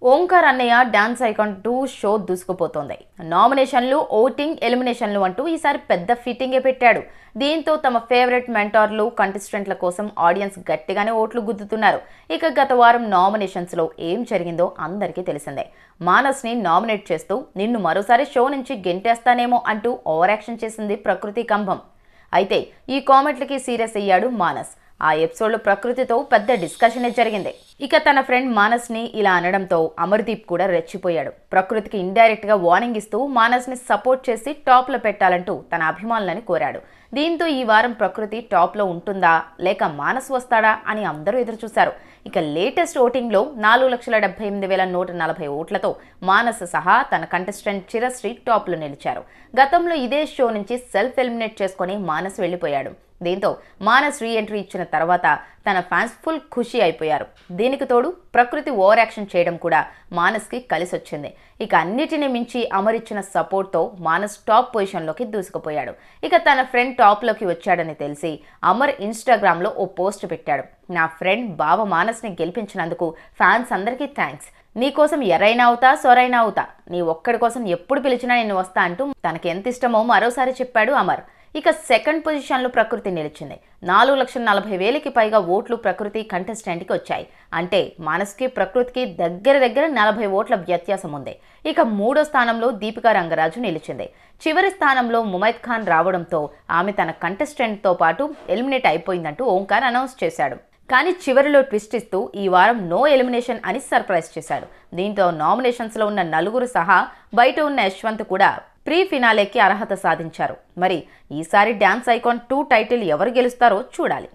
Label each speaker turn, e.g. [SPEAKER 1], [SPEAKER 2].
[SPEAKER 1] ఓంకార్ అన్నయ్య dance icon 2 show దూసుకుపోతోంది. నామినేషన్లు, voting, ఎలిమినేషన్లు అంటూ ఈసారి పెద్ద ఫిట్టింగే పెట్టాడు. దీంతో తమ ఫేవరెట్ మెంటార్లు, కంటెస్టెంట్ల కోసం ఆడియన్స్ గట్టిగానే ఓట్లు గుద్దుతున్నారు. ఇక గత వారం నామినేషన్స్ లో ఏం జరిగిందో అందరికీ తెలిసిందే. మానస్ ని నామినేట్ చేస్తూ నిన్ను మరోసారి షో నుంచి గెంటేస్తానేమో అంటూ ఓవర్ యాక్షన్ చేసింది ప్రకృతి కంభం. అయితే ఈ కామెంట్లకి సీరియస్ అయ్యాడు మానస్. ఆ ఎపిసోడ్లో ప్రకృతితో పెద్ద డిస్కషనే జరిగింది. ఇక తన ఫ్రెండ్ మానస్ ని ఇలా అనడంతో అమర్దీప్ కూడా రెచ్చిపోయాడు. ప్రకృతికి ఇండైరెక్ట్ గా వార్నింగ్ ఇస్తూ మానస్ ని సపోర్ట్ చేసి టాప్ లో పెట్టాలంటూ తన అభిమానులని కోరాడు. దీంతో ఈ వారం ప్రకృతి టాప్ లో ఉంటుందా లేక మానస్ వస్తాడా అని అందరూ ఎదురు చూశారు. ఇక లేటెస్ట్ ఓటింగ్ లో 4,78,140 ఓట్లతో మానస్ సహా తన కంటెస్టెంట్ చిరశ్రీ టాప్ లో నిలిచారు. గతంలో ఇదే షో నుంచి సెల్ఫ్ ఎలిమినేట్ చేసుకుని మానస్ వెళ్లిపోయాడు. దీంతో మానస్ రీ ఎంట్రీ ఇచ్చిన తర్వాత తన ఫ్యాన్స్ ఫుల్ ఖుషి అయిపోయారు. దీనికి తోడు ప్రకృతి ఓవర్ యాక్షన్ చేయడం కూడా మానస్ కి కలిసొచ్చింది. ఇక అన్నిటిని మించి అమర్ ఇచ్చిన సపోర్ట్ తో మానస్ టాప్ పొజిషన్ లోకి దూసుకుపోయాడు. ఇక తన ఫ్రెండ్ టాప్ లోకి వచ్చాడని తెలిసి అమర్ ఇన్స్టాగ్రామ్ లో ఓ పోస్ట్ పెట్టాడు. నా ఫ్రెండ్ బావ మానస్ ని గెలిపించినందుకు ఫ్యాన్స్ అందరికీ థ్యాంక్స్. నీకోసం ఎర్రైనా అవుతా, సొరైనా అవుతా, నీ ఒక్కడి కోసం ఎప్పుడు పిలిచినా నేను వస్తా అంటూ తనకి ఎంత ఇష్టమో మరోసారి చెప్పాడు అమర్. ఇక సెకండ్ పొజిషన్లో ప్రకృతి నిలిచింది. 4,40,000కి పైగా ఓట్లు ప్రకృతి కంటెస్టెంట్కి వచ్చాయి. అంటే మానస్కి ప్రకృతికి దగ్గర 40 ఓట్ల వ్యత్యాసం ఉంది. ఇక మూడో స్థానంలో దీపికా రంగరాజు నిలిచింది. చివరి స్థానంలో ముమైత్ ఖాన్ రావడంతో ఆమె తన కంటెస్టెంట్తో పాటు ఎలిమినేట్ అయిపోయిందంటూ ఓంకార్ అనౌన్స్ చేశాడు. కానీ చివరిలో ట్విస్ట్ ఇస్తూ ఈ వారం నో ఎలిమినేషన్ అని సర్ప్రైజ్ చేశాడు. దీంతో నామినేషన్స్లో ఉన్న నలుగురు సహా బయట ఉన్న యశ్వంత్ కూడా ప్రీ ఫినాలేకి అర్హత సాధించారు. మరి ఈసారి డాన్స్ ఐకాన్ 2 టైటిల్ ఎవరు గెలుస్తారో చూడాలి.